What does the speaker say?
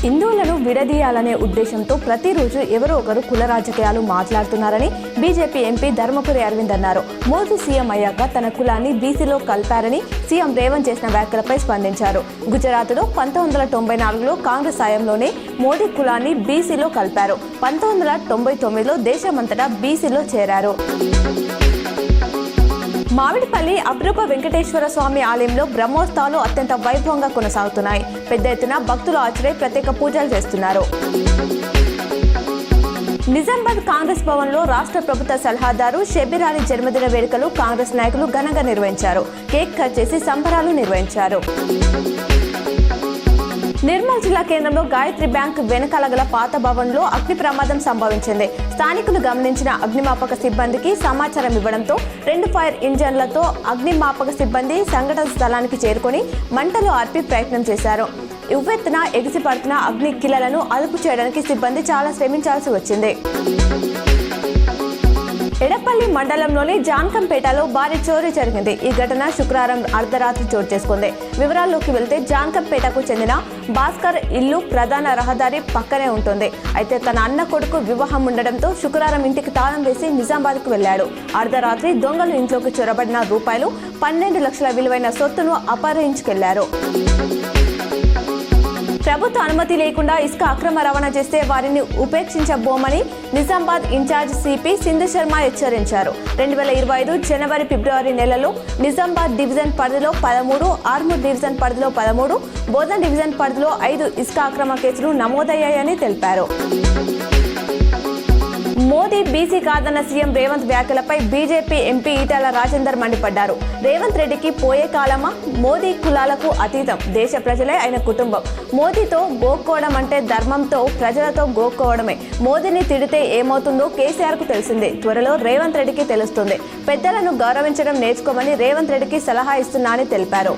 హిందువులను విడదీయాలనే ఉద్దేశంతో ప్రతిరోజు ఎవరో ఒకరు కుల రాజకీయాలు మాట్లాడుతున్నారని బీజేపీ ఎంపీ ధర్మపురి అరవింద్ అన్నారు. మోదీ సీఎం అయ్యాక తన కులాన్ని బీసీలో కలిపారని సీఎం రేవంత్ చేసిన వ్యాఖ్యలపై స్పందించారు. గుజరాత్లో 1994లో కాంగ్రెస్ హయాంలోనే మోదీ కులాన్ని బీసీలో కలిపారు. 1999లో దేశమంతటా బీసీలో చేరారు. మామిడిపల్లి అపురూప వెంకటేశ్వర స్వామి ఆలయంలో బ్రహ్మోత్సవాలు అత్యంత వైభవంగా కొనసాగుతున్నాయి. పెద్ద ఎత్తున భక్తులు హాజరై ప్రత్యేక పూజలు చేస్తున్నారు. నిజామాబాద్ కాంగ్రెస్ భవన్లో రాష్ట్ర ప్రభుత్వ సలహాదారు షబ్బీర్ అలీ జన్మదిన వేడుకలు కాంగ్రెస్ నాయకులు ఘనంగా నిర్వహించారు. కేక్ కట్ చేసి సంబరాలు నిర్వహించారు. నిర్మల్ జిల్లా కేంద్రంలో గాయత్రి బ్యాంక్ వెనకాల గల పాత భవన్లో అగ్ని ప్రమాదం సంభవించింది. స్థానికులు గమనించిన అగ్నిమాపక సిబ్బందికి సమాచారం ఇవ్వడంతో 2 ఫైర్ ఇంజన్లతో అగ్నిమాపక సిబ్బంది సంఘటన స్థలానికి చేరుకొని మంటలు ఆర్పి ప్రయత్నం చేశారు. ఉవ్వెత్తున ఎగిసిపడుతున్న అగ్ని కిలలను అదుపు చేయడానికి సిబ్బంది చాలా శ్రమించాల్సి వచ్చింది. ఎడపల్లి మండలంలోని జాన్కంపేటలో భారీ చోరీ జరిగింది. ఈ ఘటన శుక్రవారం అర్ధరాత్రి చోటు చేసుకుంది. వివరాల్లోకి వెళ్తే జాన్కంపేటకు చెందిన భాస్కర్ ఇల్లు ప్రధాన రహదారి పక్కనే ఉంటుంది. అయితే తన అన్న కొడుకు వివాహం ఉండడంతో శుక్రవారం ఇంటికి తాళం వేసి నిజామాబాద్కు వెళ్లాడు. అర్ధరాత్రి దొంగలు ఇంట్లోకి చొరబడిన రూపాయలు 12 లక్షల విలువైన సొత్తును అపహరించుకెళ్లారు. ప్రభుత్వ అనుమతి లేకుండా ఇసుక అక్రమ రవాణా చేస్తే వారిని ఉపేక్షించబోమని నిజామాబాద్ ఇన్ఛార్జ్ సిపి సింధు శర్మ హెచ్చరించారు. 2025 జనవరి ఫిబ్రవరి నెలలో నిజామాబాద్ డివిజన్ పరిధిలో 13, ఆర్మూర్ డివిజన్ పరిధిలో 13, బోధన్ డివిజన్ పరిధిలో 5 ఇసుక అక్రమ కేసులు నమోదయ్యాయని తెలిపారు. మోదీ బీసీ కాదన్న సీఎం రేవంత్ వ్యాఖ్యలపై బీజేపీ ఎంపీ ఈటెల రాజేందర్ మండిపడ్డారు. రేవంత్ రెడ్డికి పోయే కాలమా? మోదీ కులాలకు అతీతం, దేశ ప్రజలే ఆయన కుటుంబం. మోదీతో గోక్కోవడం అంటే ధర్మంతో ప్రజలతో గోక్కోవడమే. మోదీని తిడితే ఏమవుతుందో కేసీఆర్కు తెలిసిందే. త్వరలో రేవంత్ రెడ్డికి తెలుస్తుంది. పెద్దలను గౌరవించడం నేర్చుకోమని రేవంత్ రెడ్డికి సలహా ఇస్తున్నా అని తెలిపారు.